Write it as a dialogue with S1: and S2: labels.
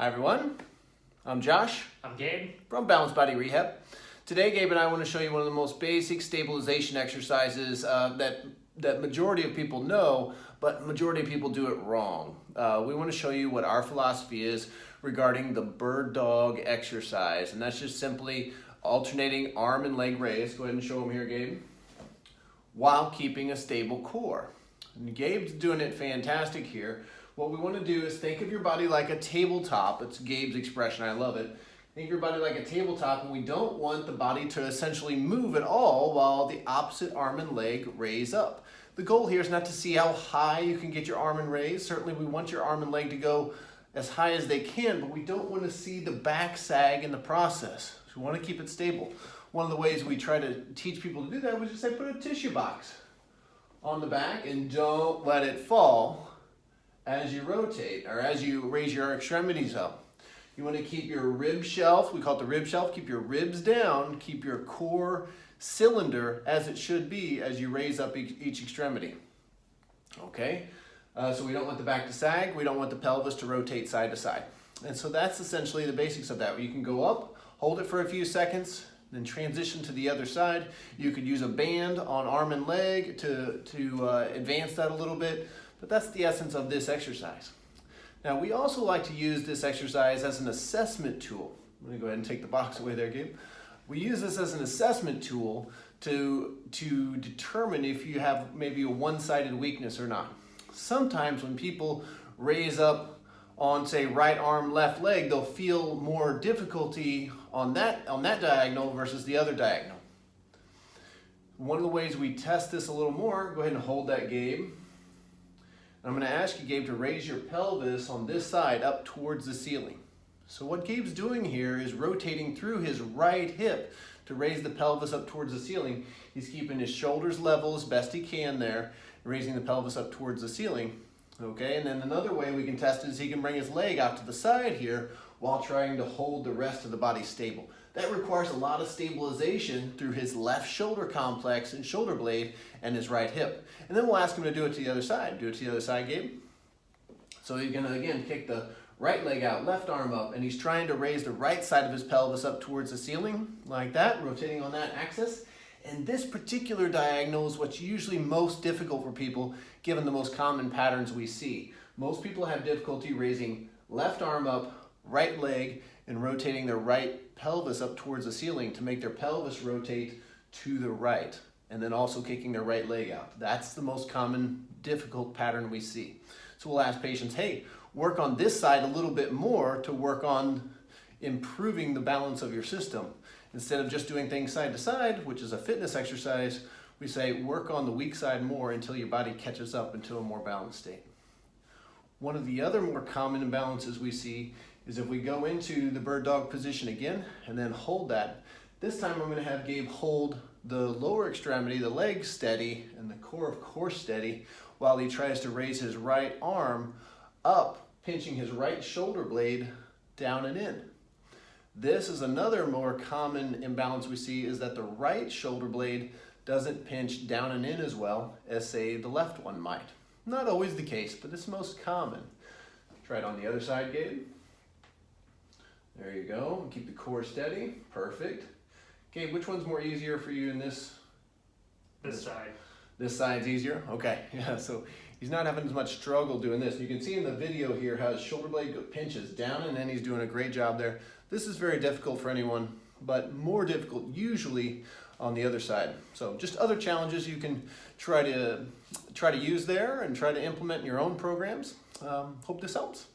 S1: Hi everyone, I'm Josh.
S2: I'm Gabe.
S1: From Balanced Body Rehab. Today Gabe and I want to show you one of the most basic stabilization exercises that majority of people know, but majority of people do it wrong. We want to show you what our philosophy is regarding the bird dog exercise, and that's just simply alternating arm and leg raise. Go ahead and show them here, Gabe. While keeping a stable core. And Gabe's doing it fantastic here. What we want to do is think of your body like a tabletop. It's Gabe's expression, I love it. Think of your body like a tabletop, and we don't want the body to essentially move at all while the opposite arm and leg raise up. The goal here is not to see how high you can get your arm and raise. Certainly we want your arm and leg to go as high as they can, but we don't want to see the back sag in the process. So we want to keep it stable. One of the ways we try to teach people to do that was just say put a tissue box on the back and don't let it fall as you rotate or as you raise your extremities up. You want to keep your rib shelf, we call it the rib shelf, keep your ribs down, keep your core cylinder as it should be as you raise up each extremity. Okay, so we don't want the back to sag, we don't want the pelvis to rotate side to side. And so that's essentially the basics of that. You can go up, hold it for a few seconds, then transition to the other side. You could use a band on arm and leg to advance that a little bit, but that's the essence of this exercise. Now, we also like to use this exercise as an assessment tool. I'm going to go ahead and take the box away there, Gabe. We use this as an assessment tool to determine if you have maybe a one-sided weakness or not. Sometimes when people raise up on, say, right arm, left leg, they'll feel more difficulty on that diagonal versus the other diagonal. One of the ways we test this a little more, go ahead and hold that, Gabe. I'm going to ask you, Gabe, to raise your pelvis on this side up towards the ceiling. So what Gabe's doing here is rotating through his right hip to raise the pelvis up towards the ceiling. He's keeping his shoulders level as best he can there, raising the pelvis up towards the ceiling. Okay, and then another way we can test it is he can bring his leg out to the side here while trying to hold the rest of the body stable. That requires a lot of stabilization through his left shoulder complex and shoulder blade and his right hip. And then we'll ask him to do it to the other side. Do it to the other side, Gabe. So he's going to, again, kick the right leg out, left arm up, and he's trying to raise the right side of his pelvis up towards the ceiling, like that, rotating on that axis. And this particular diagonal is what's usually most difficult for people, given the most common patterns we see. Most people have difficulty raising left arm up, right leg, and rotating their right pelvis up towards the ceiling to make their pelvis rotate to the right, and then also kicking their right leg out. That's the most common difficult pattern we see. So we'll ask patients, hey, work on this side a little bit more to work on improving the balance of your system. Instead of just doing things side to side, which is a fitness exercise, we say work on the weak side more until your body catches up into a more balanced state. One of the other more common imbalances we see is if we go into the bird dog position again and then hold that. This time I'm going to have Gabe hold the lower extremity, the leg steady, and the core of course steady while he tries to raise his right arm up, pinching his right shoulder blade down and in. This is another more common imbalance we see, is that the right shoulder blade doesn't pinch down and in as well as, say, the left one might. Not always the case, but it's most common. Try it on the other side, Gabe. There you go. Keep the core steady. Perfect. Gabe, which one's more easier for you in this?
S2: This side.
S1: This side's easier? Okay, yeah, so he's not having as much struggle doing this. You can see in the video here how his shoulder blade pinches down, and then he's doing a great job there. This is very difficult for anyone, but more difficult usually on the other side. So just other challenges you can try to use there and try to implement in your own programs. Hope this helps.